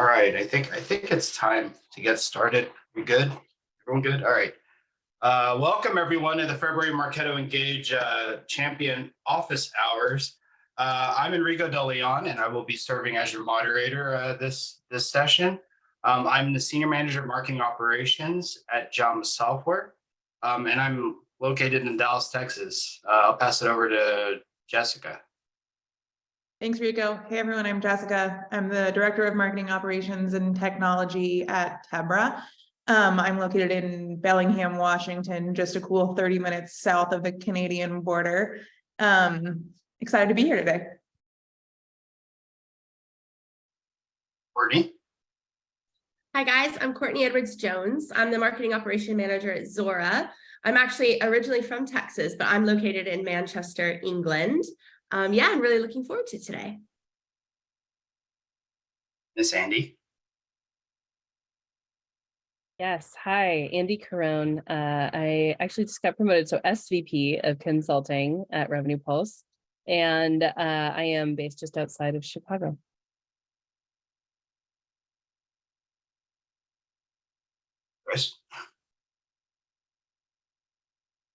All right, I think it's time to get started. We good? Everyone good? All right. Welcome everyone to the February Marketo Engage Champion Office Hours. I'm Enrico De Leon, and I will be serving as your moderator this session. I'm the Senior Manager of Marketing Operations at Jama Software, and I'm located in Dallas, Texas. I'll pass it over to Jessica. Thanks, Rico. Hey, everyone, I'm Jessica. I'm the Director of Marketing Operations and Technology at Tebra. I'm located in Bellingham, Washington, just a cool 30 minutes south of the Canadian border. Excited to be here today. Courtny. Hi, guys. I'm Courtny Edwards-Jones. I'm the Marketing Operation Manager at Zuora. I'm actually originally from Texas, but I'm located in Manchester, England. Yeah, I'm really looking forward to today. Miss Andy. Yes, hi, Andy Caron. I actually just got promoted, so SVP of Consulting at Revenue Pulse, and I am based just outside of Chicago. Chris.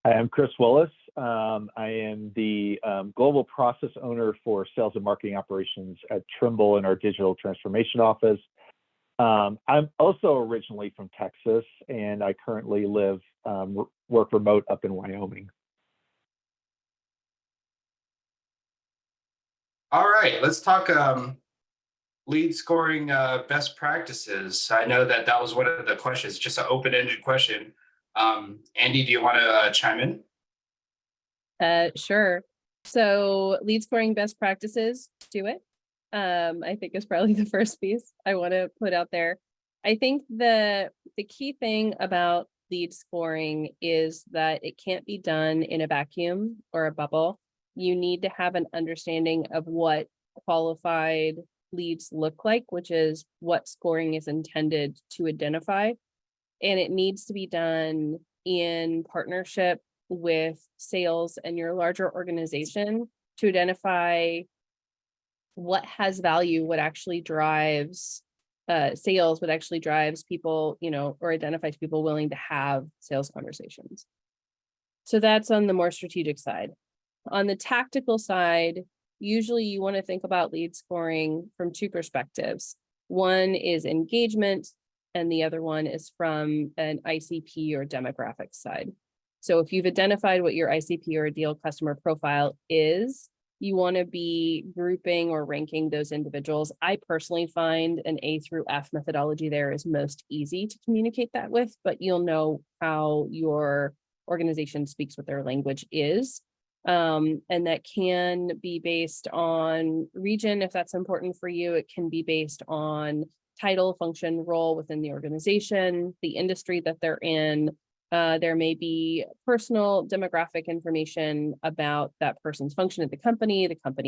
Hi, I'm Chris Willis. I am the global process owner for sales and marketing operations at Trimble in our digital transformation office. I'm also originally from Texas, and I currently work remote up in Wyoming. All right, let's talk lead scoring best practices. I know that was one of the questions, just an open-ended question. Andy, do you want to chime in? Sure. So lead scoring best practices, do it. I think is probably the first piece I want to put out there. I think the key thing about lead scoring is that it can't be done in a vacuum or a bubble. You need to have an understanding of what qualified leads look like, which is what scoring is intended to identify. And it needs to be done in partnership with sales and your larger organization to identify what has value, what actually drives sales, what actually drives people, or identifies people willing to have sales conversations. So that's on the more strategic side. On the tactical side, usually you want to think about lead scoring from two perspectives. One is engagement, and the other one is from an ICP or demographic side. So if you've identified what your ICP or ideal customer profile is, you want to be grouping or ranking those individuals. I personally find an A through F methodology there is most easy to communicate that with, but you'll know how your organization speaks what their language is. And that can be based on region, if that's important for you. It can be based on title, function, role within the organization, the industry that they're in. There may be personal demographic information about that person's function at the company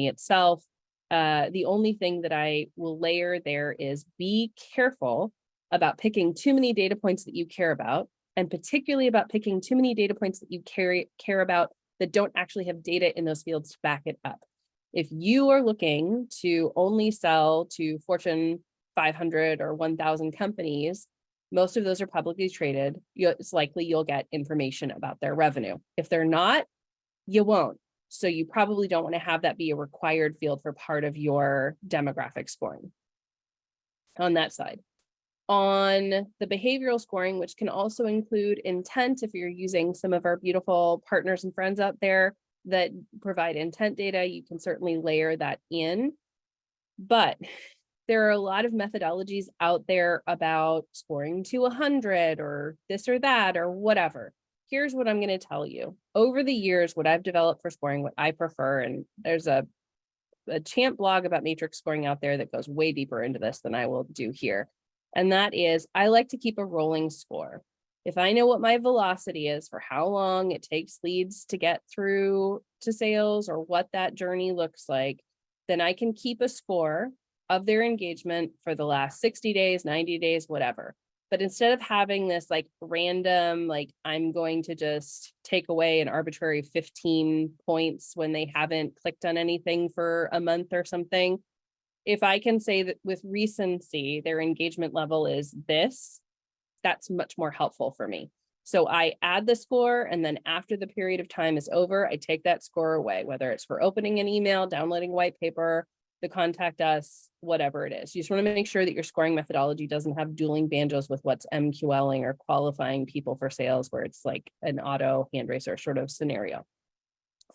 itself. The only thing that I will layer there is be careful about picking too many data points that you care about, and particularly about picking too many data points that you care about that don't actually have data in those fields to back it up. If you are looking to only sell to Fortune 500 or 1,000 companies, most of those are publicly traded. It's likely you'll get information about their revenue. If they're not, you won't. So you probably don't want to have that be a required field for part of your demographic scoring on that side. On the behavioral scoring, which can also include intent, if you're using some of our beautiful partners and friends out there that provide intent data, you can certainly layer that in. But there are a lot of methodologies out there about scoring to 100 or this or that or whatever. Here's what I'm going to tell you. Over the years, what I've developed for scoring, what I prefer, and there's a champ blog about matrix scoring out there that goes way deeper into this than I will do here. And that is, I like to keep a rolling score. If I know what my velocity is for how long it takes leads to get through to sales or what that journey looks like, then I can keep a score of their engagement for the last 60 days, 90 days, whatever. But instead of having this random, I'm going to just take away an arbitrary 15 points when they haven't clicked on anything for a month or something, If I can say that with recency, their engagement level is this, that's much more helpful for me. So I add the score, and then after the period of time is over, I take that score away, whether it's for opening an email, downloading white paper, the contact us, whatever it is. You just want to make sure that your scoring methodology doesn't have dueling banjos with what's MQLing or qualifying people for sales, where it's like an auto hand raiser sort of scenario.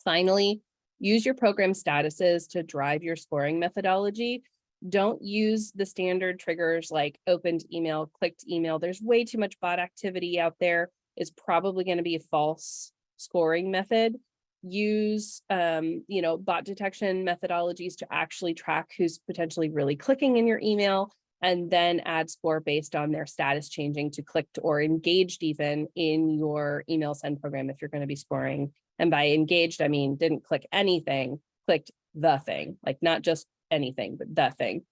Finally, use your program statuses to drive your scoring methodology. Don't use the standard triggers like opened email, clicked email. There's way too much bot activity out there. It's probably going to be a false scoring method. Use, bot detection methodologies to actually track who's potentially really clicking in your email, and then add score based on their status changing to clicked or engaged even in your email send program if you're going to be scoring. And by engaged, I mean, didn't click anything, clicked the thing, like not just anything, but the thing.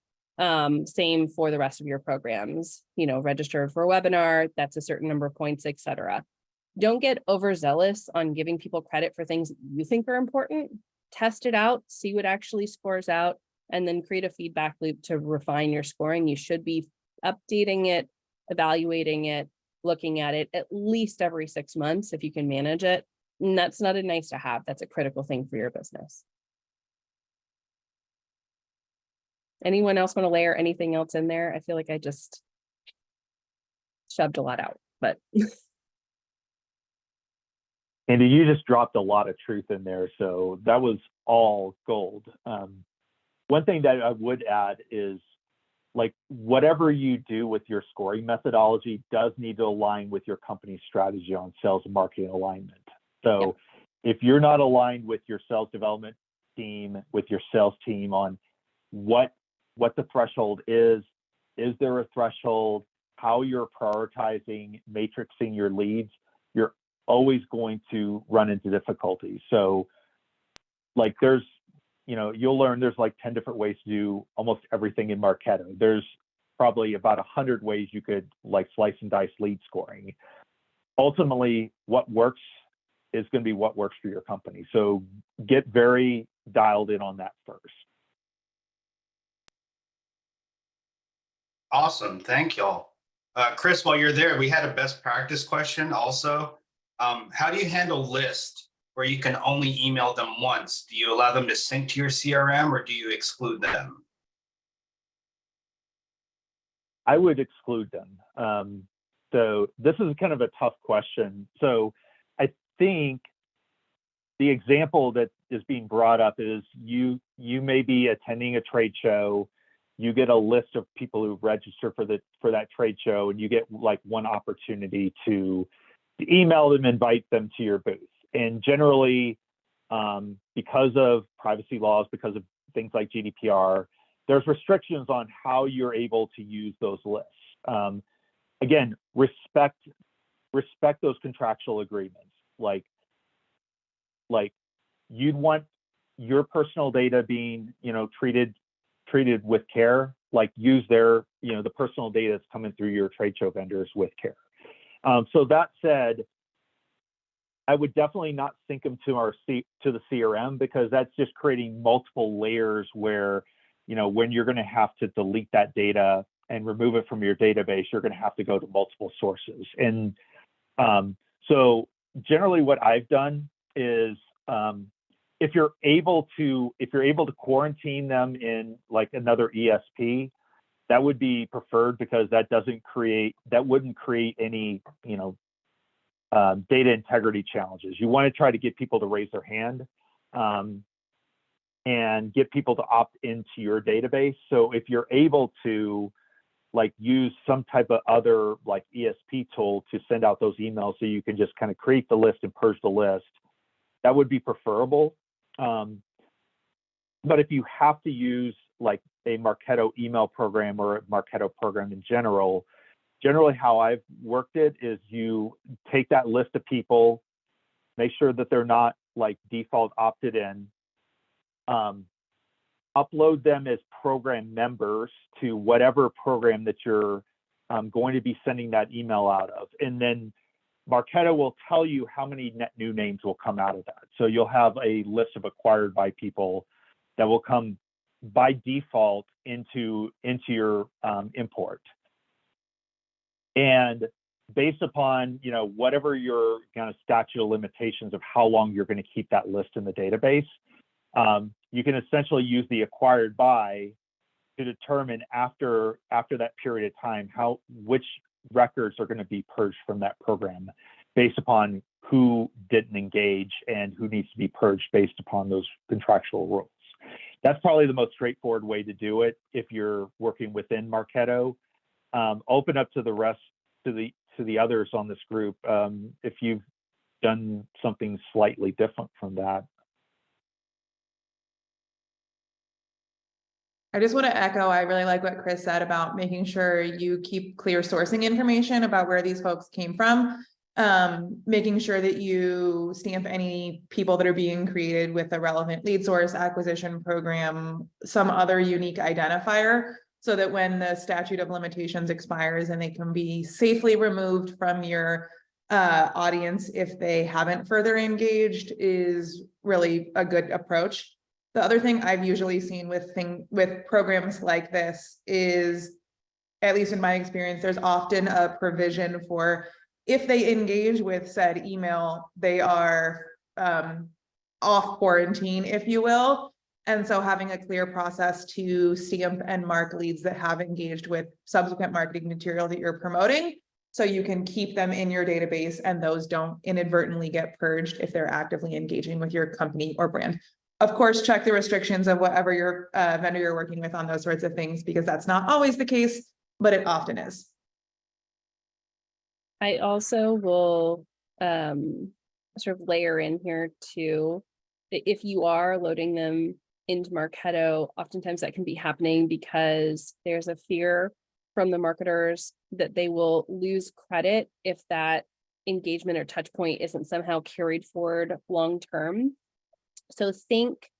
Same for the rest of your programs, registered for a webinar, that's a certain number of points, etc. Don't get overzealous on giving people credit for things that you think are important. Test it out, see what actually scores out, and then create a feedback loop to refine your scoring. You should be updating it, evaluating it, looking at it at least every 6 months if you can manage it. And that's not a nice to have, that's a critical thing for your business. Anyone else want to layer anything else in there? I feel like I just shoved a lot out, but. Andy, you just dropped a lot of truth in there, so that was all gold. One thing that I would add is, like, whatever you do with your scoring methodology does need to align with your company's strategy on sales and marketing alignment. So if you're not aligned with your sales development team, with your sales team on what the threshold is there a threshold, how you're prioritizing, matrixing your leads, you're always going to run into difficulties. So like you'll learn there's like 10 different ways to do almost everything in Marketo. There's probably about 100 ways you could like slice and dice lead scoring. Ultimately, what works is going to be what works for your company. So get very dialed in on that first. Awesome, thank y'all. Chris, while you're there, we had a best practice question also. How do you handle lists where you can only email them once? Do you allow them to sync to your CRM or do you exclude them? I would exclude them. So this is kind of a tough question. So I think the example that is being brought up is you may be attending a trade show, you get a list of people who register for that trade show, and you get like one opportunity to email them, invite them to your booth. And generally, because of privacy laws, because of things like GDPR, there's restrictions on how you're able to use those lists. Again, respect those contractual agreements. Like you'd want your personal data being, treated with care. Like use their, the personal data that's coming through your trade show vendors with care. So that said, I would definitely not sync them to the CRM, because that's just creating multiple layers where, when you're going to have to delete that data and remove it from your database, you're going to have to go to multiple sources. And so generally what I've done is, if you're able to quarantine them in like another ESP, that would be preferred, because that wouldn't create any, data integrity challenges. You want to try to get people to raise their hand and get people to opt into your database. So if you're able to like use some type of other like ESP tool to send out those emails, so you can just kind of create the list and purge the list, that would be preferable. But if you have to use like a Marketo email program or a Marketo program in generally how I've worked it is you take that list of people, make sure that they're not like default opted in, upload them as program members to whatever program that you're going to be sending that email out of. And then Marketo will tell you how many net new names will come out of that. So you'll have a list of acquired by people that will come by default into your import. And based upon, you know, whatever your kind of statute of limitations of how long you're going to keep that list in the database, you can essentially use the acquired by to determine after that period of time which records are going to be purged from that program based upon who didn't engage and who needs to be purged based upon those contractual rules. That's probably the most straightforward way to do it if you're working within Marketo. Open up to the rest, to the others on this group if you've done something slightly different from that. I just want to echo, I really like what Chris said about making sure you keep clear sourcing information about where these folks came from. Making sure that you stamp any people that are being created with a relevant lead source, acquisition program, some other unique identifier, so that when the statute of limitations expires and they can be safely removed from your audience if they haven't further engaged, is really a good approach. The other thing I've usually seen with programs like this is, at least in my experience, there's often a provision for if they engage with said email, they are off quarantine, if you will. And so having a clear process to stamp and mark leads that have engaged with subsequent marketing material that you're promoting, so you can keep them in your database and those don't inadvertently get purged if they're actively engaging with your company or brand. Of course, check the restrictions of whatever your vendor you're working with on those sorts of things, because that's not always the case, but it often is. I also will sort of layer in here too, that if you are loading them into Marketo, oftentimes that can be happening because there's a fear from the marketers that they will lose credit if that engagement or touch point isn't somehow carried forward long term. So think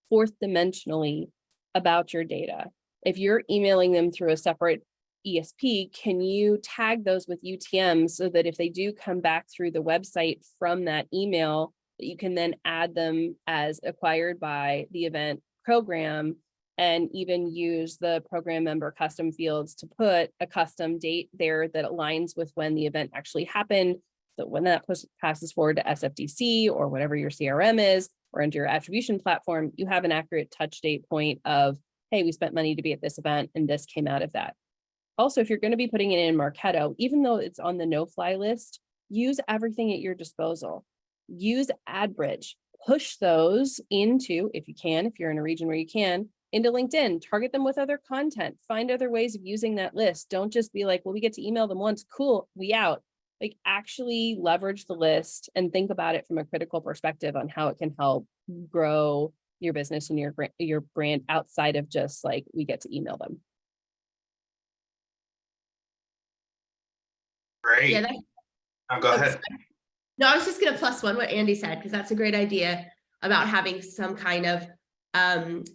fourth dimensionally about your data. If you're emailing them through a separate ESP, can you tag those with UTM so that if they do come back through the website from that email, that you can then add them as acquired by the event program, and even use the program member custom fields to put a custom date there that aligns with when the event actually happened. So when that passes forward to SFDC or whatever your CRM is, or into your attribution platform, you have an accurate touch date point of, hey, we spent money to be at this event and this came out of that. Also, if you're going to be putting it in Marketo, even though it's on the no-fly list, use everything at your disposal. Use AdBridge. Push those into, if you can, if you're in a region where you can, into LinkedIn. Target them with other content. Find other ways of using that list. Don't just be like, well, we get to email them once. Cool, we out. Like, actually leverage the list and think about it from a critical perspective on how it can help grow your business and your brand outside of just like, we get to email them. Great. Yeah, Go ahead. No, I was just going to plus one what Andy said, because that's a great idea about having some kind of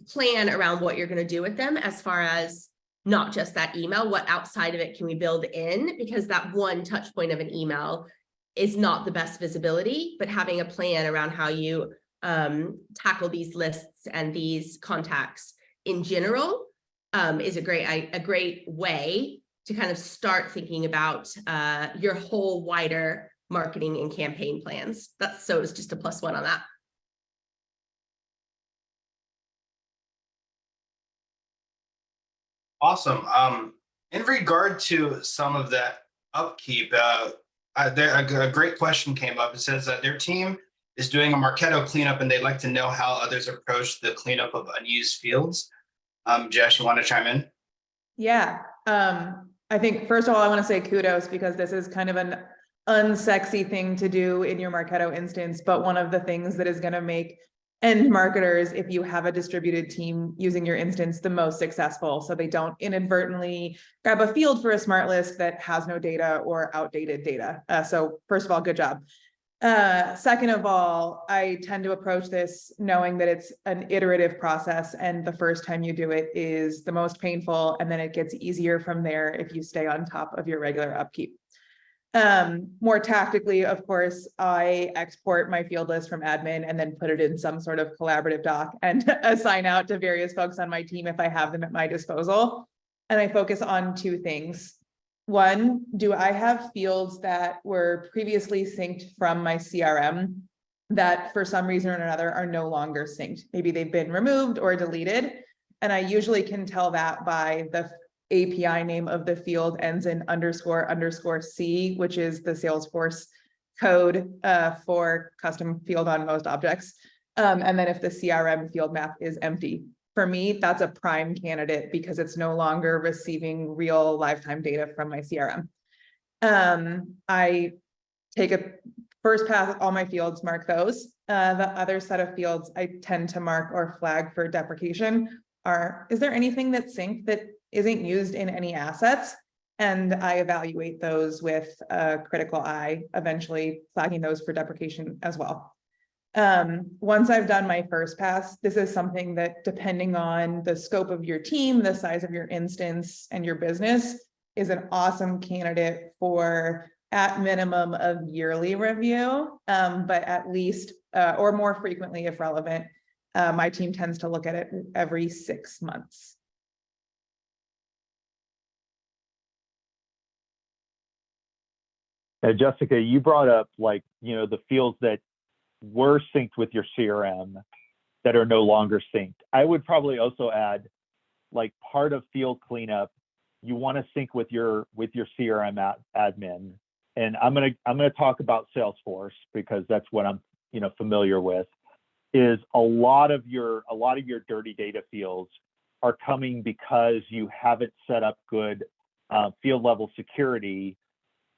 plan around what you're going to do with them, as far as not just that email, what outside of it can we build in, because that one touch point of an email is not the best visibility, but having a plan around how you tackle these lists and these contacts in general is a great way to kind of start thinking about your whole wider marketing and campaign plans. So it's just a plus one on that. Awesome. In regard to some of that upkeep, a great question came up. It says that their team is doing a Marketo cleanup and they'd like to know how others approach the cleanup of unused fields. Jess, you want to chime in? Yeah. I think, first of all, I want to say kudos, because this is kind of an unsexy thing to do in your Marketo instance, but one of the things that is going to make end marketers, if you have a distributed team using your instance, the most successful, so they don't inadvertently grab a field for a smart list that has no data or outdated data. So first of all, good job. Second of all, I tend to approach this knowing that it's an iterative process, and the first time you do it is the most painful, and then it gets easier from there if you stay on top of your regular upkeep. More tactically, of course, I export my field list from admin and then put it in some sort of collaborative doc and assign out to various folks on my team if I have them at my disposal. And I focus on two things. One, do I have fields that were previously synced from my CRM that for some reason or another are no longer synced? Maybe they've been removed or deleted. And I usually can tell that by the API name of the field ends in __C, which is the Salesforce code for custom field on most objects. And then if the CRM field map is empty. For me, that's a prime candidate because it's no longer receiving real lifetime data from my CRM. I take a first pass at all my fields, mark those. The other set of fields I tend to mark or flag for deprecation are, is there anything that's synced that isn't used in any assets? And I evaluate those with a critical eye, eventually flagging those for deprecation as well. Once I've done my first pass, this is something that, depending on the scope of your team, the size of your instance and your business, is an awesome candidate for at minimum of yearly review, but at least or more frequently if relevant. My team tends to look at it every 6 months. Jessica, you brought up the fields that were synced with your CRM that are no longer synced. I would probably also add, part of field cleanup, you want to sync with your CRM admin. And I'm gonna talk about Salesforce because that's what I'm familiar with. Is a lot of your dirty data fields are coming because you haven't set up good field level security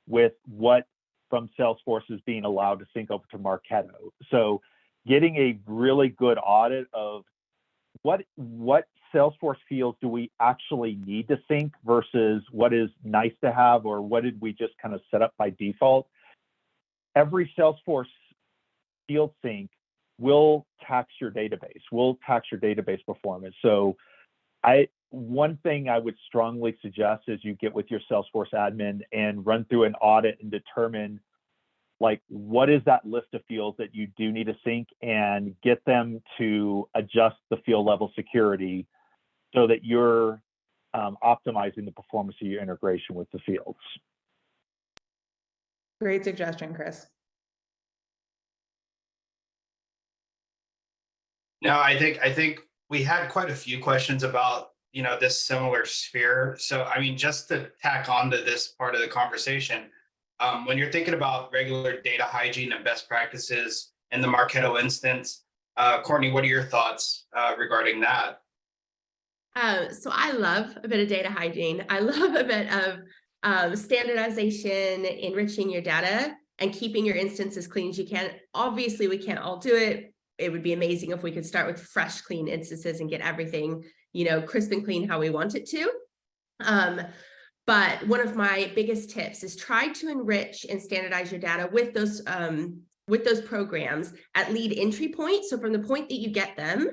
with what from Salesforce is being allowed to sync over to Marketo. So getting a really good audit of what Salesforce fields do we actually need to sync versus what is nice to have, or what did we just kind of set up by default? Every Salesforce field sync will tax your database, will tax your database performance. So one thing I would strongly suggest is you get with your Salesforce admin and run through an audit and determine what is that list of fields that you do need to sync, and get them to adjust the field level security so that you're optimizing the performance of your integration with the fields. Great suggestion, Chris. No, I think we had quite a few questions about this similar sphere. So I mean, just to tack onto this part of the conversation, when you're thinking about regular data hygiene and best practices in the Marketo instance, Courtny, what are your thoughts regarding that? So I love a bit of data hygiene. I love a bit of standardization, enriching your data, and keeping your instance as clean as you can. Obviously, we can't all do it. It would be amazing if we could start with fresh, clean instances and get everything, crisp and clean how we want it to. But one of my biggest tips is try to enrich and standardize your data with those programs at lead entry point. So from the point that you get them,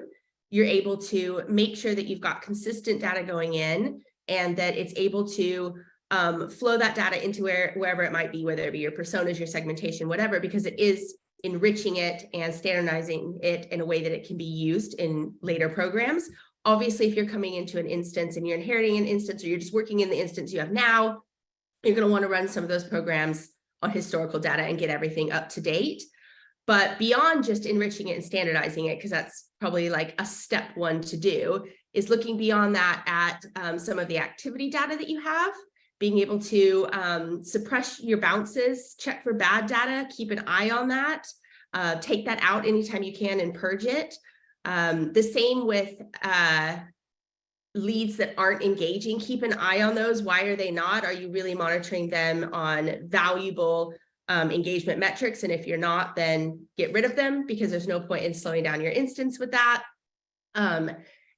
you're able to make sure that you've got consistent data going in, and that it's able to flow that data into wherever it might be, whether it be your personas, your segmentation, whatever, because it is enriching it and standardizing it in a way that it can be used in later programs. Obviously, if you're coming into an instance and you're inheriting an instance, or you're just working in the instance you have now, you're going to want to run some of those programs on historical data and get everything up to date. But beyond just enriching it and standardizing it, because that's probably a step one to do, is looking beyond that at some of the activity data that you have, being able to suppress your bounces, check for bad data, keep an eye on that, take that out anytime you can and purge it. The same with leads that aren't engaging, keep an eye on those. Why are they not? Are you really monitoring them on valuable engagement metrics? And if you're not, then get rid of them, because there's no point in slowing down your instance with that.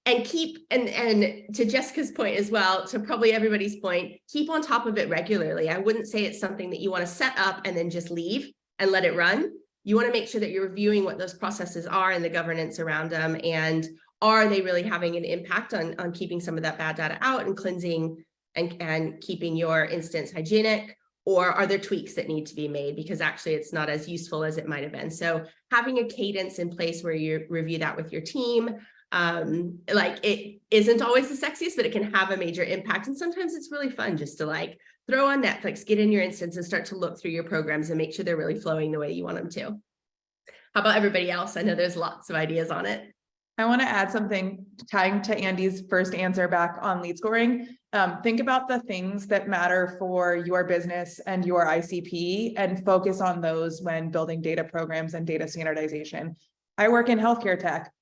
And keep, and to Jessica's point as well, to probably everybody's point, keep on top of it regularly. I wouldn't say it's something that you want to set up and then just leave and let it run. You want to make sure that you're reviewing what those processes are and the governance around them, and are they really having an impact on keeping some of that bad data out and cleansing and keeping your instance hygienic, Or are there tweaks that need to be made because actually it's not as useful as it might have been? So having a cadence in place where you review that with your team, like it isn't always the sexiest, but it can have a major impact. And sometimes it's really fun just to like throw on Netflix, get in your instance and start to look through your programs and make sure they're really flowing the way you want them to. How about everybody else? I know there's lots of ideas on it. I want to add something tying to Andy's first answer back on lead scoring. Think about the things that matter for your business and your ICP and focus on those when building data programs and data standardization. I work in healthcare tech,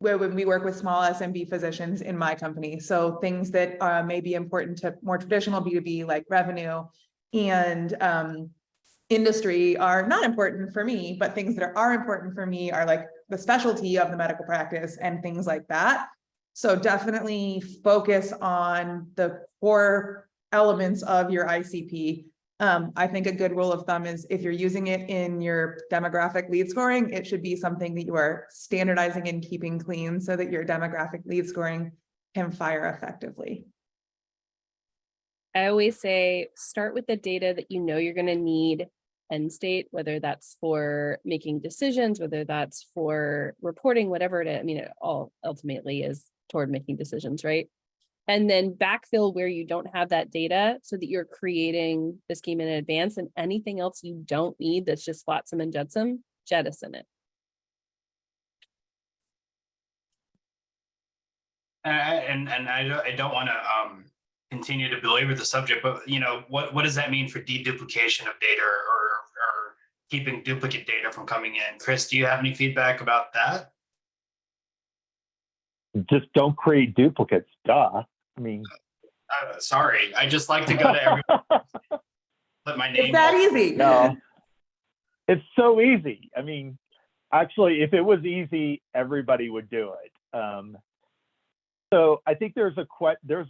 where we work with small SMB physicians in my company. So things that may be important to more traditional B2B like revenue and industry are not important for me, but things that are important for me are like the specialty of the medical practice and things like that. So definitely focus on the core elements of your ICP. I think a good rule of thumb is if you're using it in your demographic lead scoring, it should be something that you are standardizing and keeping clean so that your demographic lead scoring can fire effectively. I always say, start with the data that you know you're going to need end state, whether that's for making decisions, whether that's for reporting, whatever it is. I mean, it all ultimately is toward making decisions, right? And then backfill where you don't have that data so that you're creating the scheme in advance, and anything else you don't need that's just flotsam and jetsam, jettison it. And I don't want to continue to belabor the subject, but you know, what does that mean for deduplication of data or keeping duplicate data from coming in? Chris, do you have any feedback about that? Just don't create duplicates, duh. I mean, sorry, I just like to go to everyone. Put my name. It's that easy. no, it's so easy. I mean, actually, if it was easy, everybody would do it. So I think there's a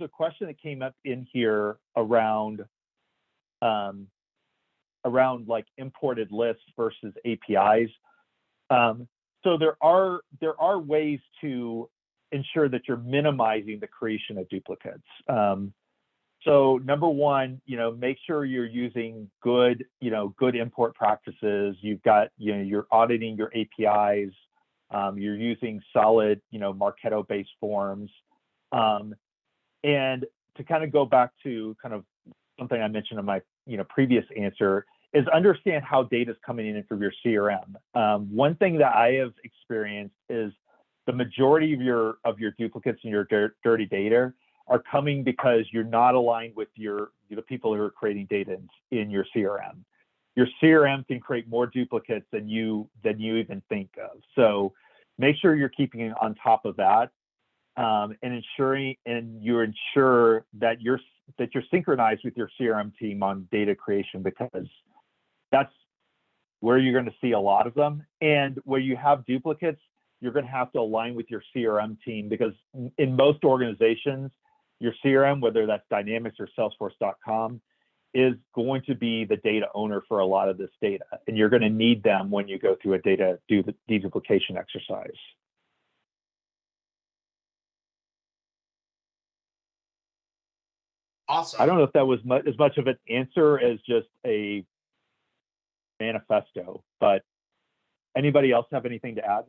question that came up in here around like imported lists versus APIs. So there are ways to ensure that you're minimizing the creation of duplicates. So number one, make sure you're using good import practices. You've got, you're auditing your APIs. You're using solid, Marketo-based forms. And to kind of go back to kind of something I mentioned in my, previous answer is understand how data is coming in from your CRM. One thing that I have experienced is the majority of your duplicates and your dirty data are coming because you're not aligned with the people who are creating data in your CRM. Your CRM can create more duplicates than you even think of. So make sure you're keeping on top of that, and you ensure that you're synchronized with your CRM team on data creation, because that's where you're going to see a lot of them. And where you have duplicates, you're going to have to align with your CRM team, because in most organizations, your CRM, whether that's Dynamics or Salesforce.com, is going to be the data owner for a lot of this data. And you're going to need them when you go through a data deduplication exercise. Awesome. I don't know if that was as much of an answer as just a manifesto, but anybody else have anything to add?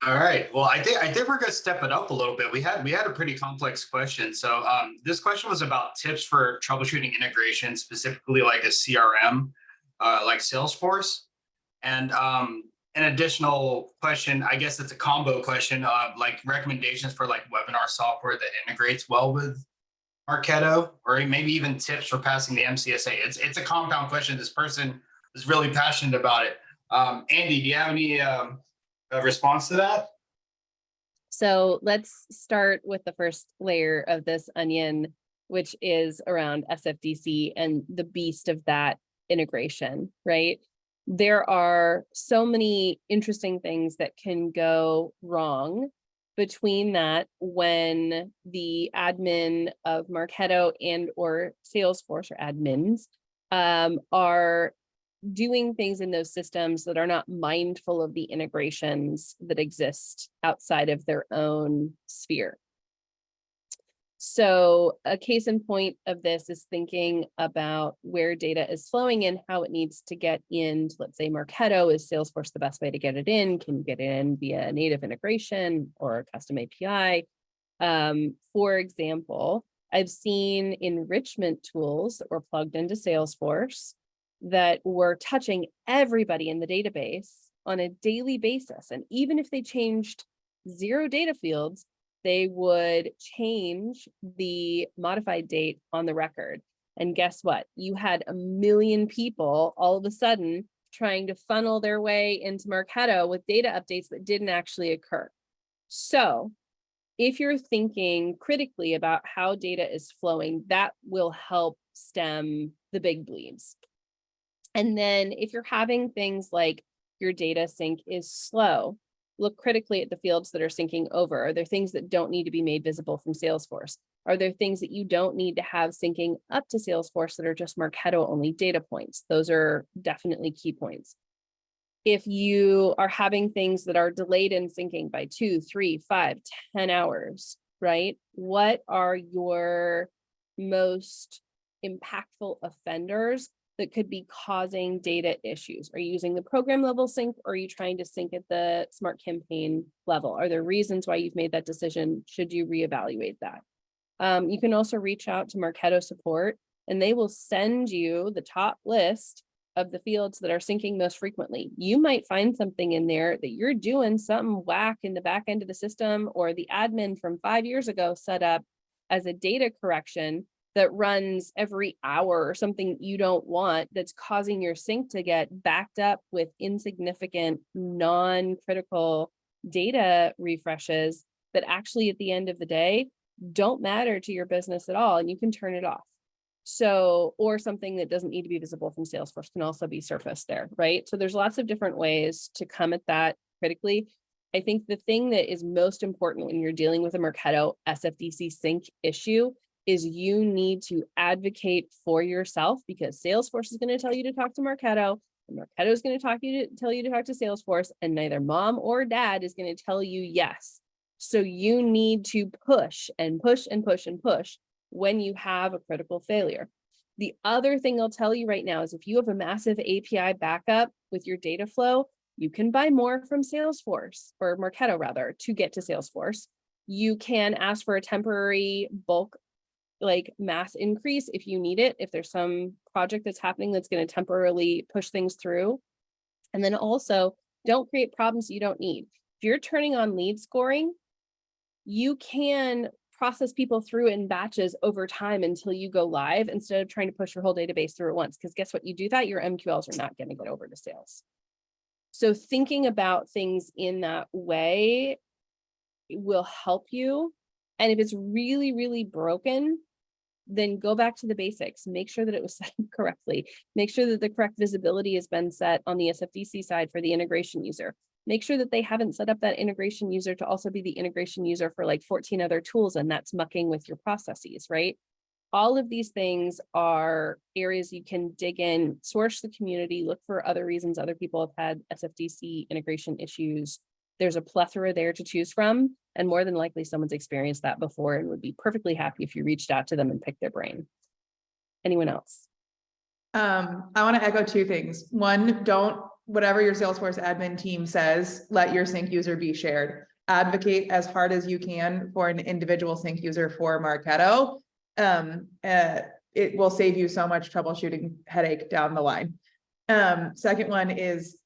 All right. Well, I think we're going to step it up a little bit. We had a pretty complex question. So this question was about tips for troubleshooting integration, specifically like a CRM, like Salesforce. And an additional question, I guess it's a combo question of like recommendations for like webinar software that integrates well with Marketo, or maybe even tips for passing the MCSA. It's a compound question. This person is really passionate about it. Andy, do you have any a response to that? So let's start with the first layer of this onion, which is around SFDC and the beast of that integration, right? There are so many interesting things that can go wrong between that when the admin of Marketo and or Salesforce, or admins, are doing things in those systems that are not mindful of the integrations that exist outside of their own sphere. So a case in point of this is thinking about where data is flowing and how it needs to get into, let's say, Marketo. Is Salesforce the best way to get it in? Can you get it in via a native integration or a custom API? For example, I've seen enrichment tools that were plugged into Salesforce that were touching everybody in the database on a daily basis. And even if they changed 0 data fields, they would change the modified date on the record. And guess what? You had 1 million people all of a sudden trying to funnel their way into Marketo with data updates that didn't actually occur. So if you're thinking critically about how data is flowing, that will help stem the big bleeds. And then if you're having things like your data sync is slow, look critically at the fields that are syncing over. Are there things that don't need to be made visible from Salesforce? Are there things that you don't need to have syncing up to Salesforce that are just Marketo only data points? Those are definitely key points. If you are having things that are delayed in syncing by 2, 3, 5, 10 hours, right? What are your most impactful offenders that could be causing data issues? Are you using the program level sync, or are you trying to sync at the smart campaign level? Are there reasons why you've made that decision? Should you reevaluate that? You can also reach out to Marketo support, and they will send you the top list of the fields that are syncing most frequently. You might find something in there that you're doing something whack in the back end of the system, or the admin from 5 years ago set up as a data correction that runs every hour or something you don't want, that's causing your sync to get backed up with insignificant, non-critical data refreshes that actually at the end of the day don't matter to your business at all, and you can turn it off. So, or something that doesn't need to be visible from Salesforce can also be surfaced there, right? So there's lots of different ways to come at that critically. I think the thing that is most important when you're dealing with a Marketo SFDC sync issue is you need to advocate for yourself, because Salesforce is going to tell you to talk to Marketo, and Marketo is going to tell you to talk to Salesforce, and neither mom or dad is going to tell you yes. So you need to push and push and push and push when you have a critical failure. The other thing I'll tell you right now is if you have a massive API backup with your data flow, you can buy more from Salesforce, or Marketo rather, to get to Salesforce. You can ask for a temporary bulk, like mass increase if you need it, if there's some project that's happening that's going to temporarily push things through. And then also, don't create problems you don't need. If you're turning on lead scoring, you can process people through in batches over time until you go live, instead of trying to push your whole database through at once. Because guess what? You do that, your MQLs are not going to get over to sales. So thinking about things in that way will help you. And if it's really, really broken, then go back to the basics. Make sure that it was set up correctly. Make sure that the correct visibility has been set on the SFDC side for the integration user. Make sure that they haven't set up that integration user to also be the integration user for like 14 other tools, and that's mucking with your processes, right? All of these things are areas you can dig in, source the community, look for other reasons other people have had SFDC integration issues. There's a plethora there to choose from, and more than likely someone's experienced that before and would be perfectly happy if you reached out to them and picked their brain. Anyone else? I want to echo 2 things. One, don't, whatever your Salesforce admin team says, let your sync user be shared. Advocate as hard as you can for an individual sync user for Marketo. It will save you so much troubleshooting headache down the line. Second one is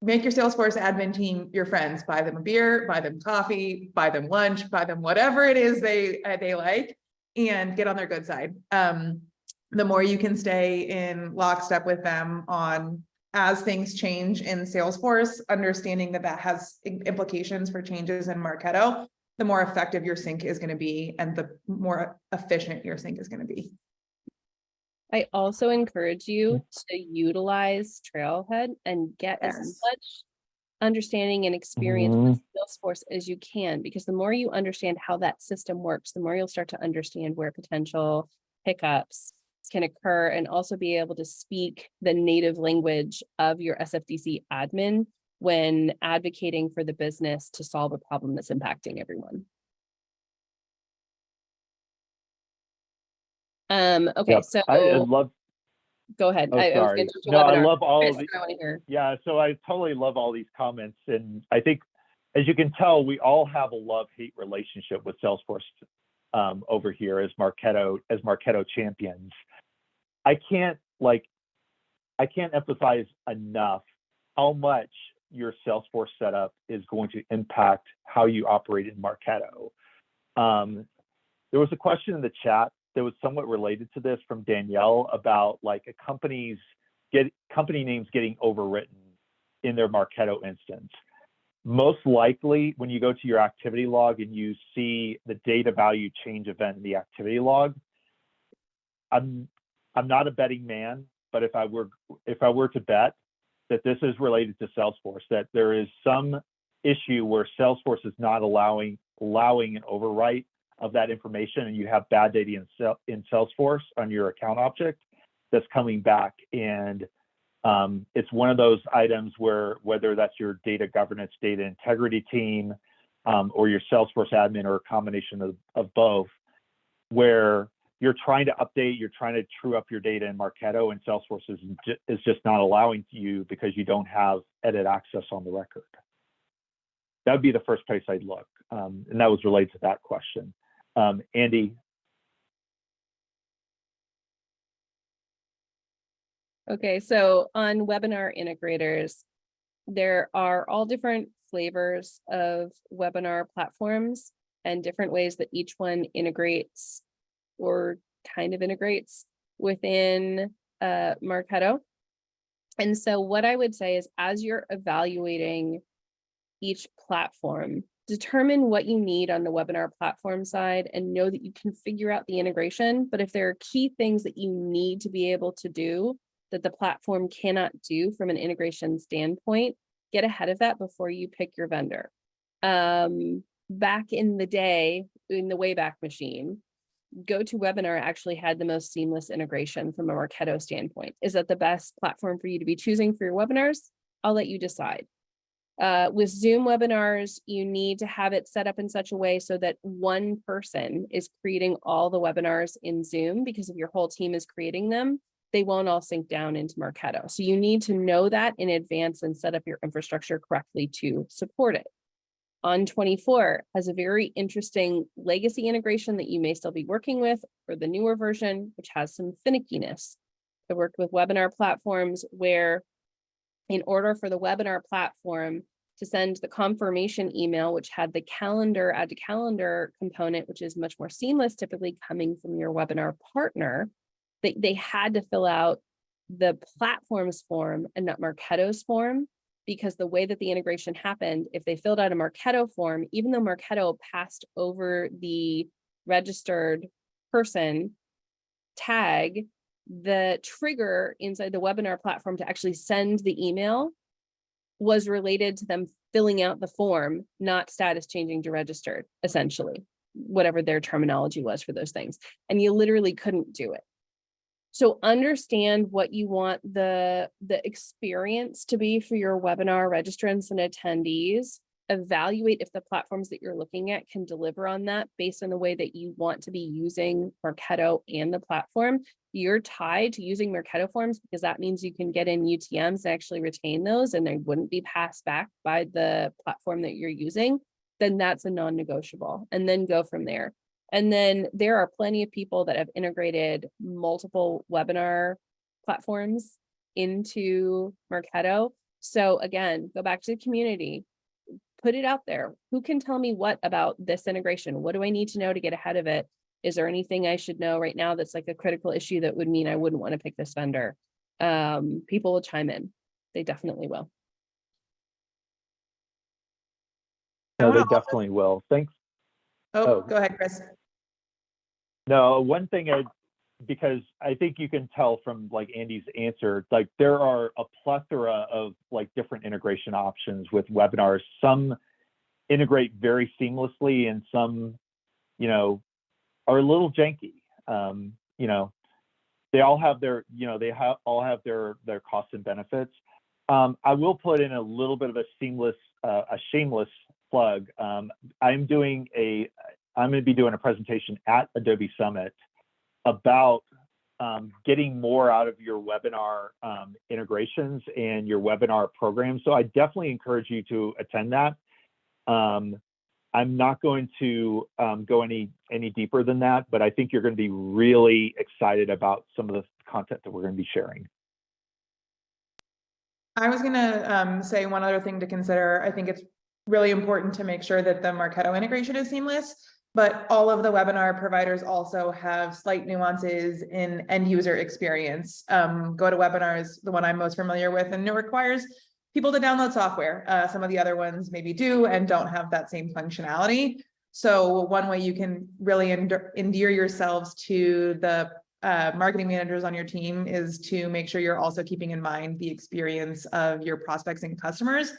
make your Salesforce admin team your friends. Buy them a beer, buy them coffee, buy them lunch, buy them whatever it is they like, and get on their good side. The more you can stay in lockstep with them on as things change in Salesforce, understanding that that has implications for changes in Marketo, the more effective your sync is going to be and the more efficient your sync is going to be. I also encourage you to utilize Trailhead and get as much understanding and experience with Salesforce as you can, because the more you understand how that system works, the more you'll start to understand where potential hiccups can occur, and also be able to speak the native language of your SFDC admin when advocating for the business to solve a problem that's impacting everyone. Okay, Yep. so I love. go ahead. Oh, I was sorry. going to No, I webinar. love all of Chris, the. I want to hear. Yeah, so I totally love all these comments, and I think, as you can tell, we all have a love-hate relationship with Salesforce over here as Marketo champions. I can't emphasize enough how much your Salesforce setup is going to impact how you operate in Marketo. There was a question in the chat that was somewhat related to this from Danielle about like a company names getting overwritten in their Marketo instance. Most likely, when you go to your activity log and you see the data value change event in the activity log, I'm not a betting man, but if I were to bet that this is related to Salesforce, that there is some issue where Salesforce is not allowing an overwrite of that information, and you have bad data in Salesforce on your account object that's coming back. And it's one of those items where, whether that's your data governance, data integrity team, or your Salesforce admin, or a combination of both, where you're trying to update, you're trying to true up your data in Marketo, and Salesforce is just not allowing you because you don't have edit access on the record. That would be the first place I'd look. And that was related to that question. Andy. Okay, so on webinar integrators, there are all different flavors of webinar platforms and different ways that each one integrates or kind of integrates within Marketo. And so what I would say is, as you're evaluating each platform, determine what you need on the webinar platform side and know that you can figure out the integration. But if there are key things that you need to be able to do that the platform cannot do from an integration standpoint, get ahead of that before you pick your vendor. Back in the day, in the Wayback Machine, GoToWebinar actually had the most seamless integration from a Marketo standpoint. Is that the best platform for you to be choosing for your webinars? I'll let you decide. With Zoom webinars, you need to have it set up in such a way so that one person is creating all the webinars in Zoom, because if your whole team is creating them, they won't all sync down into Marketo. So you need to know that in advance and set up your infrastructure correctly to support it. On24 has a very interesting legacy integration that you may still be working with, or the newer version, which has some finickiness. I worked with webinar platforms where, in order for the webinar platform to send the confirmation email, which had the calendar, add to calendar component, which is much more seamless, typically coming from your webinar partner, they had to fill out the platform's form and not Marketo's form, because the way that the integration happened, if they filled out a Marketo form, even though Marketo passed over the registered person tag, the trigger inside the webinar platform to actually send the email was related to them filling out the form, not status changing to registered, essentially, whatever their terminology was for those things. And you literally couldn't do it. So understand what you want the experience to be for your webinar registrants and attendees. Evaluate if the platforms that you're looking at can deliver on that based on the way that you want to be using Marketo and the platform. You're tied to using Marketo forms because that means you can get in UTMs and actually retain those, and they wouldn't be passed back by the platform that you're using. Then that's a non-negotiable, and then go from there. And then there are plenty of people that have integrated multiple webinar platforms into Marketo. So again, go back to the community, put it out there. Who can tell me what about this integration? What do I need to know to get ahead of it? Is there anything I should know right now that's like a critical issue that would mean I wouldn't want to pick this vendor? People will chime in. They definitely will. No, they definitely will. Thanks. Oh, go ahead, Chris. No, one thing because I think you can tell from like Andy's answer, like there are a plethora of like different integration options with webinars. Some integrate very seamlessly, and some, you know, are a little janky. You know, they all have their, you know, all have their costs and benefits. I will put in a little bit of a shameless plug. I'm going to be doing a presentation at Adobe Summit about getting more out of your webinar integrations and your webinar program. So I definitely encourage you to attend that. I'm not going to go any deeper than that, but I think you're going to be really excited about some of the content that we're going to be sharing. I was gonna say one other thing to consider. I think it's really important to make sure that the Marketo integration is seamless, but all of the webinar providers also have slight nuances in end user experience. GoToWebinar is the one I'm most familiar with, and it requires people to download software. Some of the other ones maybe do and don't have that same functionality. So one way you can really endear yourselves to the marketing managers on your team is to make sure you're also keeping in mind the experience of your prospects and customers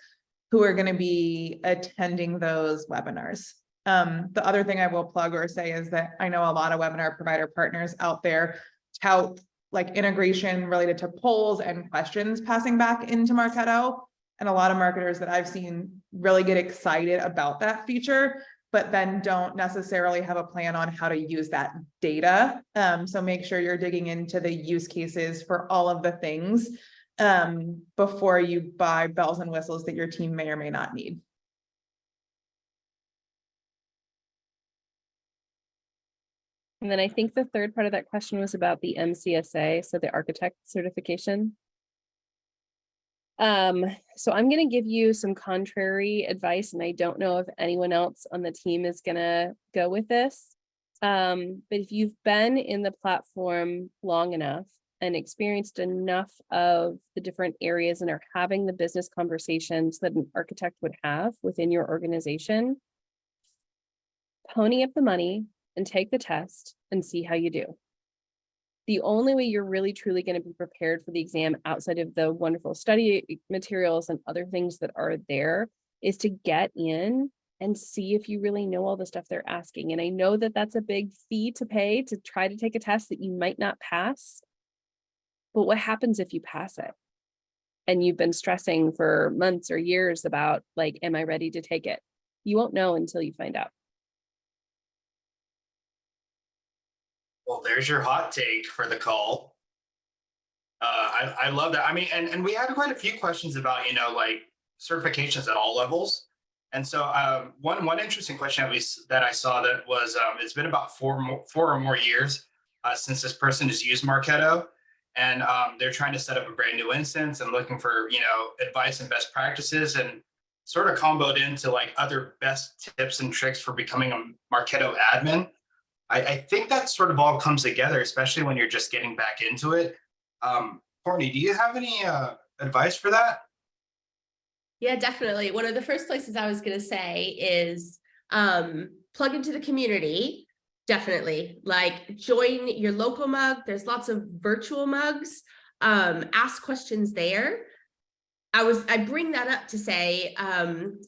who are going to be attending those webinars. The other thing I will plug or say is that I know a lot of webinar provider partners out there tout like integration related to polls and questions passing back into Marketo. And a lot of marketers that I've seen really get excited about that feature, but then don't necessarily have a plan on how to use that data. So make sure you're digging into the use cases for all of the things before you buy bells and whistles that your team may or may not need. And then I think the third part of that question was about the MCSA, so the architect certification. So I'm going to give you some contrary advice, and I don't know if anyone else on the team is going to go with this. But if you've been in the platform long enough and experienced enough of the different areas and are having the business conversations that an architect would have within your organization, pony up the money and take the test and see how you do. The only way you're really truly going to be prepared for the exam outside of the wonderful study materials and other things that are there is to get in and see if you really know all the stuff they're asking. And I know that that's a big fee to pay to try to take a test that you might not pass. But what happens if you pass it? And you've been stressing for months or years about, like, am I ready to take it? You won't know until you find out. Well, there's your hot take for the call. I love that. I mean, and we had quite a few questions about, like certifications at all levels. And so one interesting question at least that I saw that was, it's been about four or more years since this person has used Marketo, and they're trying to set up a brand new instance and looking for, advice and best practices, and sort of comboed into like other best tips and tricks for becoming a Marketo admin. I think that sort of all comes together, especially when you're just getting back into it. Courtny, do you have any advice for that? Yeah, definitely. One of the first places I was going to say is plug into the community. Definitely. Like, join your local mug. There's lots of virtual mugs. Ask questions there. I bring that up to say,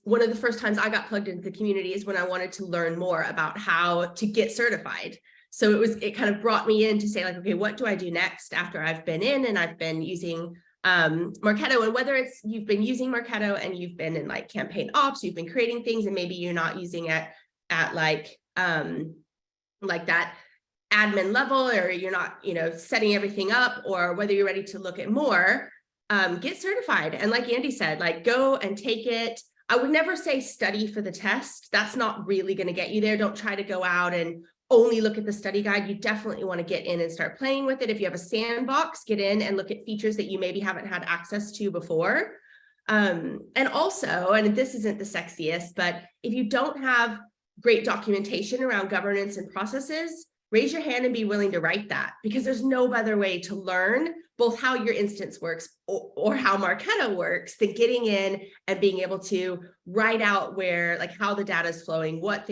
one of the first times I got plugged into the community is when I wanted to learn more about how to get certified. So it kind of brought me in to say, like, okay, what do I do next after I've been in and I've been using Marketo? And whether it's you've been using Marketo and you've been in like campaign ops, you've been creating things, and maybe you're not using it at like that admin level, or you're not, setting everything up, or whether you're ready to look at more. Get certified. And like Andy said, like, go and take it. I would never say study for the test. That's not really going to get you there. Don't try to go out and only look at the study guide. You definitely want to get in and start playing with it. If you have a sandbox, get in and look at features that you maybe haven't had access to before. And also, and this isn't the sexiest, but if you don't have great documentation around governance and processes, raise your hand and be willing to write that, because there's no other way to learn both how your instance works or how Marketo works than getting in and being able to write out where, like, how the data is flowing, what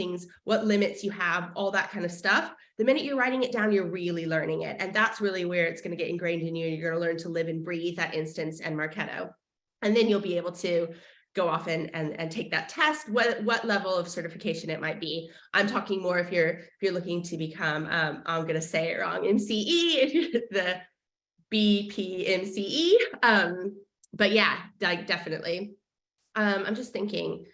limits you have, all that kind of stuff. The minute you're writing it down, you're really learning it. And that's really where it's going to get ingrained in you. You're going to learn to live and breathe that instance and Marketo. And then you'll be able to go off and take that test, what level of certification it might be. I'm talking more if you're looking to become, I'm going to say it wrong, MCE, if you're the BPMCE. But yeah, like, definitely. I'm just thinking,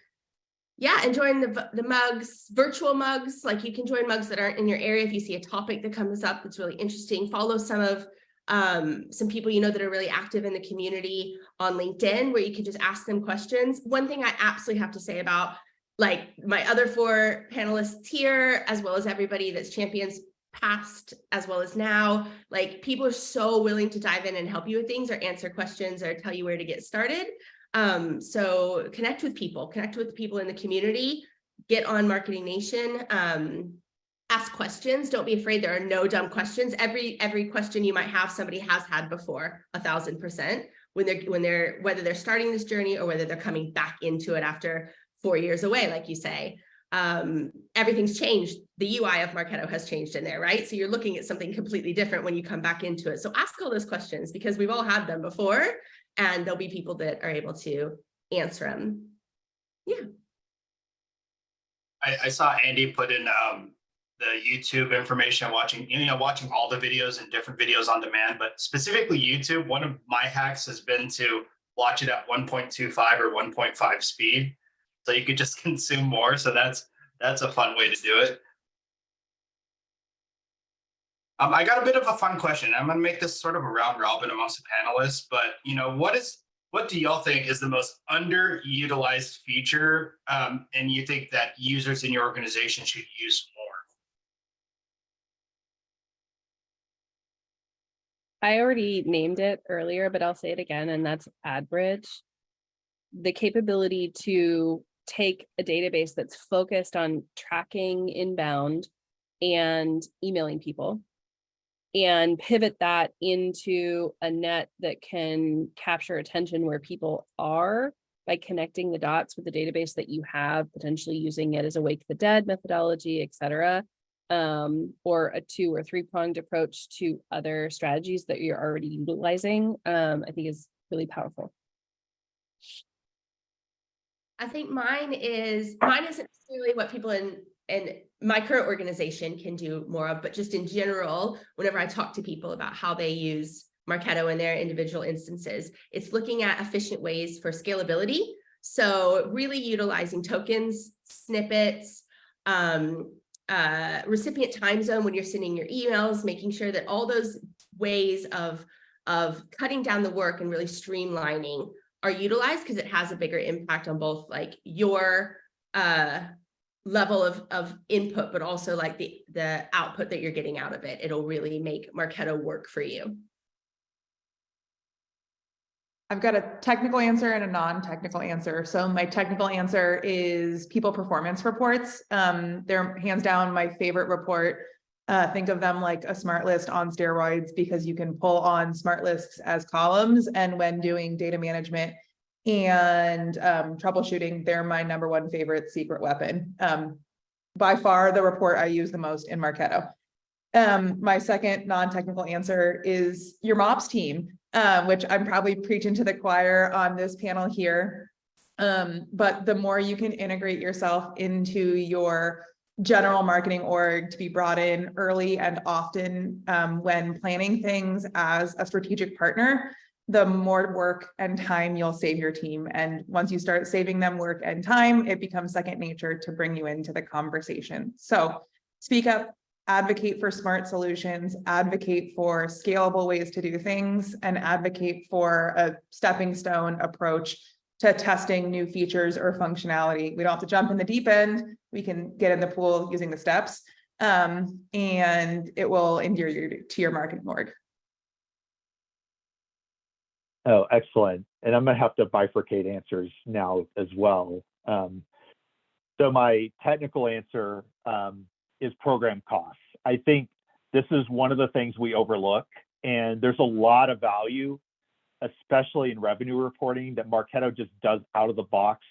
Yeah, and join the mugs, virtual mugs. Like you can join mugs that aren't in your area. If you see a topic that comes up that's really interesting, follow some people you know that are really active in the community on LinkedIn, where you can just ask them questions. One thing I absolutely have to say about like my other 4 panelists here, as well as everybody that's champions past as well as now, like people are so willing to dive in and help you with things or answer questions or tell you where to get started. So connect with people in the community, get on Marketing Nation, ask questions. Don't be afraid. There are no dumb questions. Every question you might have, somebody has had before 1,000% whether they're starting this journey or whether they're coming back into it after 4 years away, like you say. Everything's changed. The UI of Marketo has changed in there, right? So you're looking at something completely different when you come back into it. So ask all those questions because we've all had them before, and there'll be people that are able to answer them. Yeah. I saw Andy put in the YouTube information, watching all the videos and different videos on demand, but specifically YouTube. One of my hacks has been to watch it at 1.25 or 1.5 speed, so you could just consume more. So that's a fun way to do it. I got a bit of a fun question. I'm going to make this sort of a round robin amongst the panelists, but what do y'all think is the most underutilized feature, and you think that users in your organization should use more? I already named it earlier, but I'll say it again, and that's AdBridge. The capability to take a database that's focused on tracking inbound and emailing people and pivot that into a net that can capture attention where people are by connecting the dots with the database that you have, potentially using it as a wake the dead methodology, et cetera, or a 2 or 3-pronged approach to other strategies that you're already utilizing, I think is really powerful. I think mine isn't necessarily what people in my current organization can do more of, but just in general, whenever I talk to people about how they use Marketo in their individual instances, it's looking at efficient ways for scalability. So really utilizing tokens, snippets, recipient time zone when you're sending your emails, making sure that all those ways of cutting down the work and really streamlining are utilized, because it has a bigger impact on both like your level of input, but also like the output that you're getting out of it. It'll really make Marketo work for you. I've got a technical answer and a non-technical answer. So my technical answer is people performance reports. They're hands down my favorite report. Think of them like a smart list on steroids, because you can pull on smart lists as columns, and when doing data management and troubleshooting, they're my #1 favorite secret weapon. By far the report I use the most in Marketo. My second non-technical answer is your MOPS team, which I'm probably preaching to the choir on this panel here. But the more you can integrate yourself into your general marketing org to be brought in early and often when planning things as a strategic partner, the more work and time you'll save your team. And once you start saving them work and time, it becomes second nature to bring you into the conversation. So speak up, advocate for smart solutions, advocate for scalable ways to do things, and advocate for a stepping stone approach to testing new features or functionality. We don't have to jump in the deep end. We can get in the pool using the steps, and it will endear you to your marketing org. Oh, excellent. And I'm going to have to bifurcate answers now as well. So my technical answer is program costs. I think this is one of the things we overlook, and there's a lot of value, especially in revenue reporting, that Marketo just does out of the box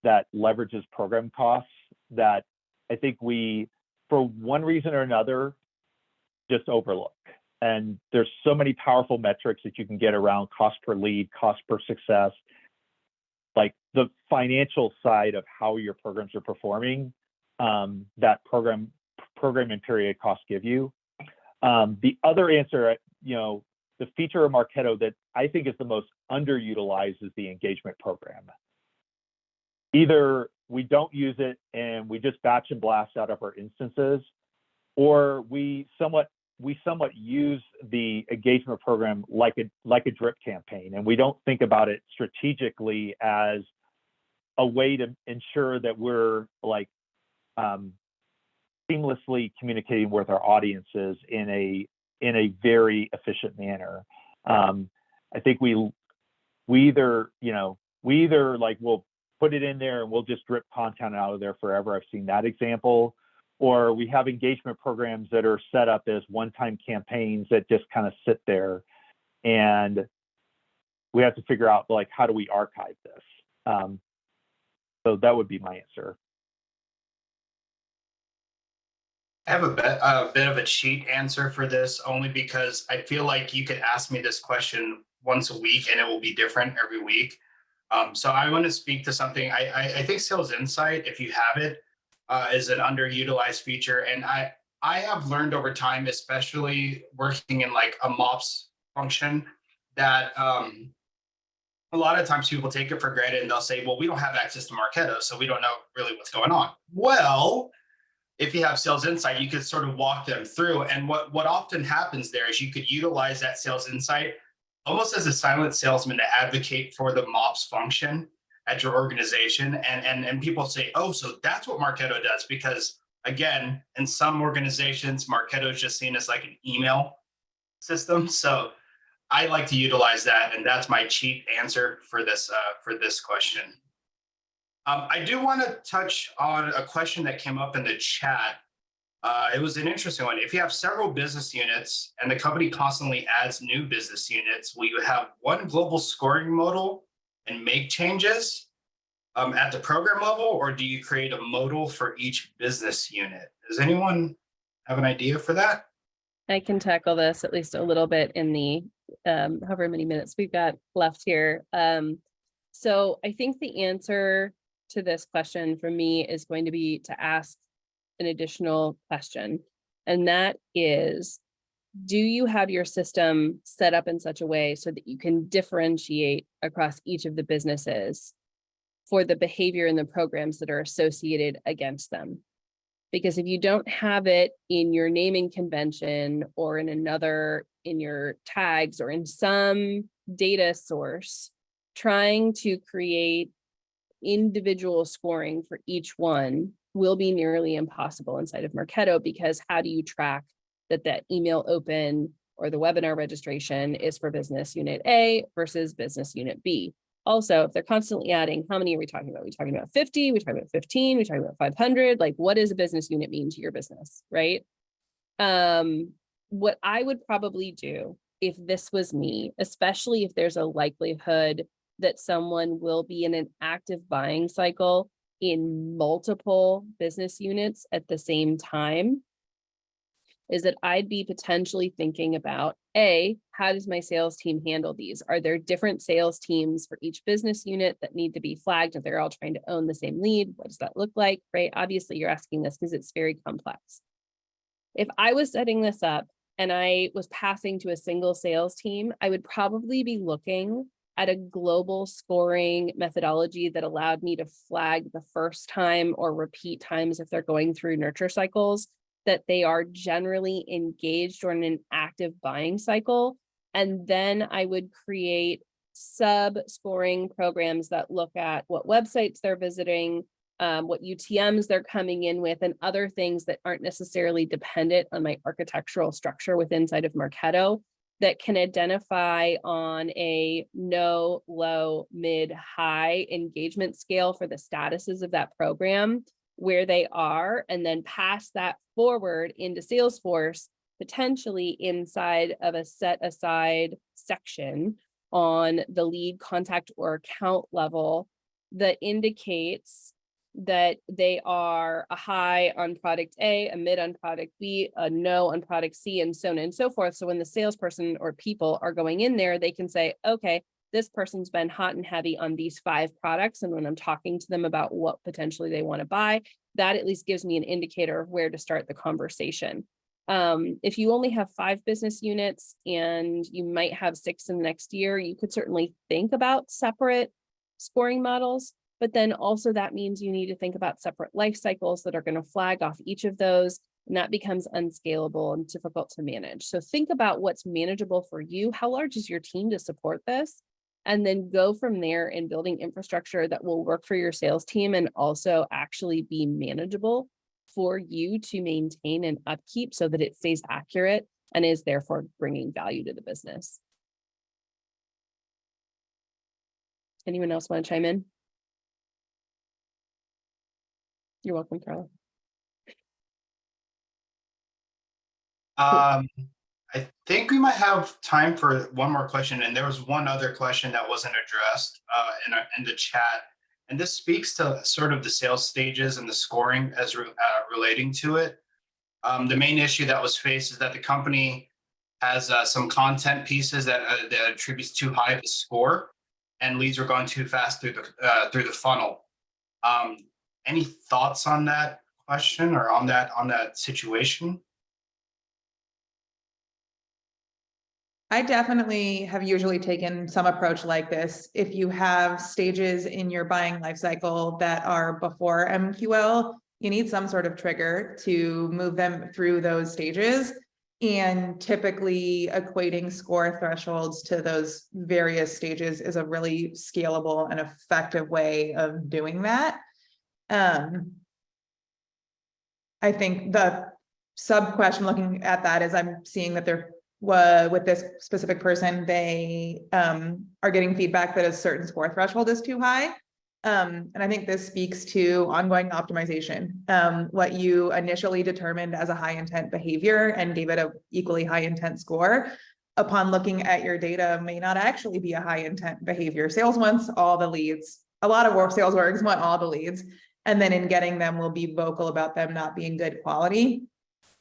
that leverages program costs, that I think we, for one reason or another, just overlook. And there's so many powerful metrics that you can get around cost per lead, cost per success, like the financial side of how your programs are performing, that program and period costs give you. The other answer, the feature of Marketo that I think is the most underutilized is the engagement program. Either we don't use it and we just batch and blast out of our instances, or we somewhat use the engagement program like a drip campaign, and we don't think about it strategically as a way to ensure that we're like seamlessly communicating with our audiences in a very efficient manner. I think we either like we'll put it in there and we'll just drip content out of there forever. I've seen that example. Or we have engagement programs that are set up as one-time campaigns that just kind of sit there, and we have to figure out like, how do we archive this? So that would be my answer. I have a bit of a cheat answer for this, only because I feel like you could ask me this question once a week and it will be different every week. So I want to speak to something. I think Sales Insight, if you have it, is an underutilized feature. And I have learned over time, especially working in like a MOPS function, that a lot of times people take it for granted and they'll say, well, we don't have access to Marketo, so we don't know really what's going on. Well, if you have Sales Insight, you could sort of walk them through. And what often happens there is you could utilize that Sales Insight almost as a silent salesman to advocate for the MOPS function at your organization. And people say, oh, so that's what Marketo does. Because again, in some organizations, Marketo is just seen as like an email system. So I like to utilize that. And that's my cheat answer for this question. I do want to touch on a question that came up in the chat. It was an interesting one. If you have several business units and the company constantly adds new business units, will you have one global scoring modal and make changes at the program level, or do you create a modal for each business unit? Does anyone have an idea for that? I can tackle this at least a little bit in the however many minutes we've got left here. So I think the answer to this question for me is going to be to ask an additional question. And that is, do you have your system set up in such a way so that you can differentiate across each of the businesses for the behavior and the programs that are associated against them? Because if you don't have it in your naming convention or in your tags or in some data source, trying to create individual scoring for each one will be nearly impossible inside of Marketo, because how do you track that email open or the webinar registration is for business unit A versus business unit B? Also, if they're constantly adding, how many are we talking about? Are we talking about 50? Are we talking about 15? Are we talking about 500? Like, what does a business unit mean to your business, right? What I would probably do if this was me, especially if there's a likelihood that someone will be in an active buying cycle in multiple business units at the same time, is that I'd be potentially thinking about, A, how does my sales team handle these? Are there different sales teams for each business unit that need to be flagged if they're all trying to own the same lead? What does that look like, right? Obviously, you're asking this because it's very complex. If I was setting this up and I was passing to a single sales team, I would probably be looking at a global scoring methodology that allowed me to flag the first time or repeat times if they're going through nurture cycles that they are generally engaged or in an active buying cycle. And then I would create sub-scoring programs that look at what websites they're visiting, what UTMs they're coming in with, and other things that aren't necessarily dependent on my architectural structure within inside of Marketo, that can identify on a no, low, mid, high engagement scale for the statuses of that program, where they are, and then pass that forward into Salesforce, potentially inside of a set aside section on the lead, contact, or account level that indicates that they are a high on product A, a mid on product B, a no on product C, and so on and so forth. So when the salesperson or people are going in there, they can say, okay, this person's been hot and heavy on these 5 products. And when I'm talking to them about what potentially they want to buy, that at least gives me an indicator of where to start the conversation. If you only have 5 business units and you might have 6 in the next year, you could certainly think about separate scoring models. But then also that means you need to think about separate life cycles that are going to flag off each of those. And that becomes unscalable and difficult to manage. So think about what's manageable for you. How large is your team to support this? And then go from there in building infrastructure that will work for your sales team and also actually be manageable for you to maintain and upkeep so that it stays accurate and is therefore bringing value to the business. Anyone else want to chime in? You're welcome, Carla. I think we might have time for one more question, and there was one other question that wasn't addressed in the chat, and this speaks to sort of the sales stages and the scoring as relating to it. The main issue that was faced is that the company has some content pieces that attributes too high of a score, and leads are going too fast through the funnel. Any thoughts on that question or on that situation? I definitely have usually taken some approach like this. If you have stages in your buying life cycle that are before MQL, you need some sort of trigger to move them through those stages. And typically equating score thresholds to those various stages is a really scalable and effective way of doing that. I think the sub question looking at that is I'm seeing that there with this specific person, they are getting feedback that a certain score threshold is too high. And I think this speaks to ongoing optimization. What you initially determined as a high intent behavior and gave it an equally high intent score, upon looking at your data may not actually be a high intent behavior. Sales wants all the leads. A lot of sales orgs want all the leads. And then in getting them, will be vocal about them not being good quality.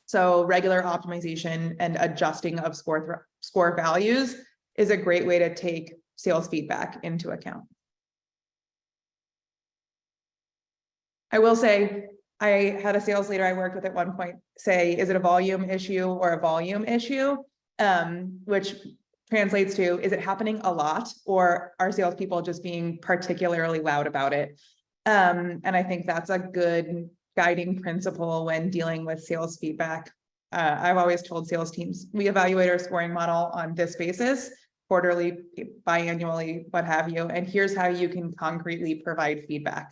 So regular optimization and adjusting of score values is a great way to take sales feedback into account. I will say, I had a sales leader I worked with at one point say, is it a volume issue or a volume issue? Which translates to, is it happening a lot, or are salespeople just being particularly loud about it? And I think that's a good guiding principle when dealing with sales feedback. I've always told sales teams, we evaluate our scoring model on this basis, quarterly, biannually, what have you, and here's how you can concretely provide feedback.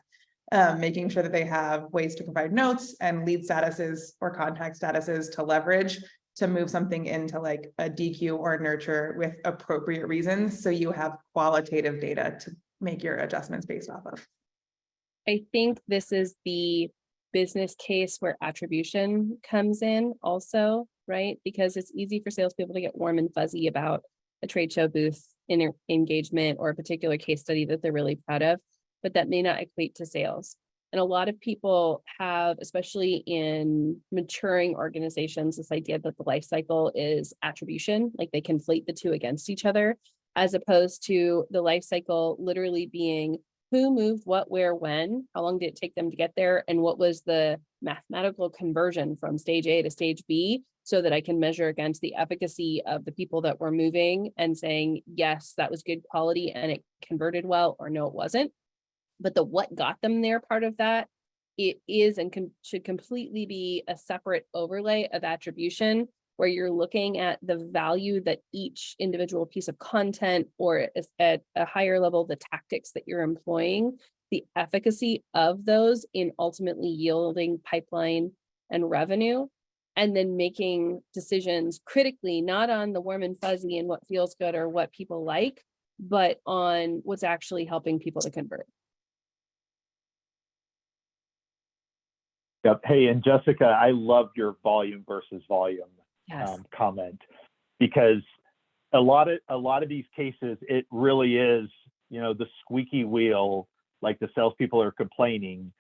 Making sure that they have ways to provide notes and lead statuses or contact statuses to leverage to move something into like a DQ or nurture with appropriate reasons, so you have qualitative data to make your adjustments based off of. I think this is the business case where attribution comes in also, right? Because it's easy for salespeople to get warm and fuzzy about a trade show booth engagement or a particular case study that they're really proud of, but that may not equate to sales. And a lot of people have, especially in maturing organizations, this idea that the life cycle is attribution, like they conflate the two against each other, as opposed to the life cycle literally being who moved what, where, when, how long did it take them to get there, and what was the mathematical conversion from stage A to stage B, so that I can measure against the efficacy of the people that were moving and saying, yes, that was good quality and it converted well, or no, it wasn't. But the what got them there part of that, it is and should completely be a separate overlay of attribution, where you're looking at the value that each individual piece of content, or at a higher level, the tactics that you're employing, the efficacy of those in ultimately yielding pipeline and revenue, and then making decisions critically, not on the warm and fuzzy and what feels good or what people like, but on what's actually helping people to convert. Yep. Hey, and Jessica, I love your volume versus volume comment, because a lot of these cases, it really is, the squeaky wheel, like the salespeople are complaining.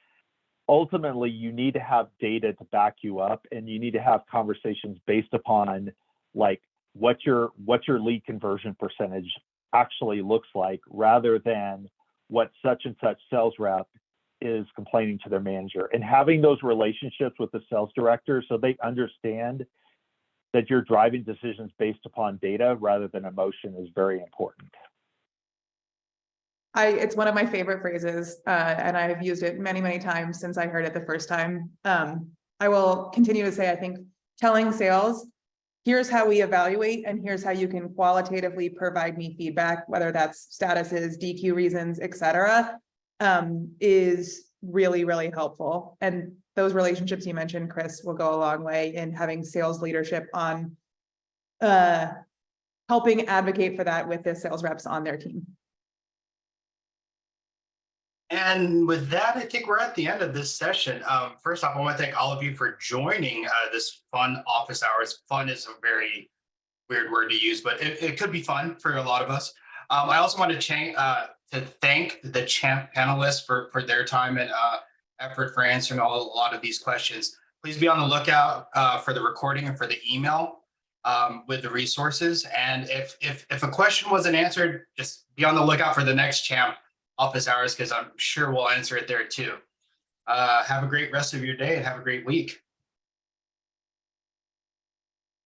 Ultimately, you need to have data to back you up, and you need to have conversations based upon like what your lead conversion percentage actually looks like, rather than what such and such sales rep is complaining to their manager. And having those relationships with the sales director so they understand that you're driving decisions based upon data rather than emotion is very important. It's one of my favorite phrases, and I've used it many, many times since I heard it the first time. I will continue to say, I think telling sales, here's how we evaluate, and here's how you can qualitatively provide me feedback, whether that's statuses, DQ reasons, et cetera, is really, really helpful. And those relationships you mentioned, Chris, will go a long way in having sales leadership on helping advocate for that with the sales reps on their team. And with that, I think we're at the end of this session. First off, I want to thank all of you for joining this fun office hours. Fun is a very weird word to use, but it could be fun for a lot of us. I also want to thank the champ panelists for their time and effort for answering a lot of these questions. Please be on the lookout for the recording and for the email with the resources. And if a question wasn't answered, just be on the lookout for the next champ office hours, because I'm sure we'll answer it there too. Have a great rest of your day and have a great week.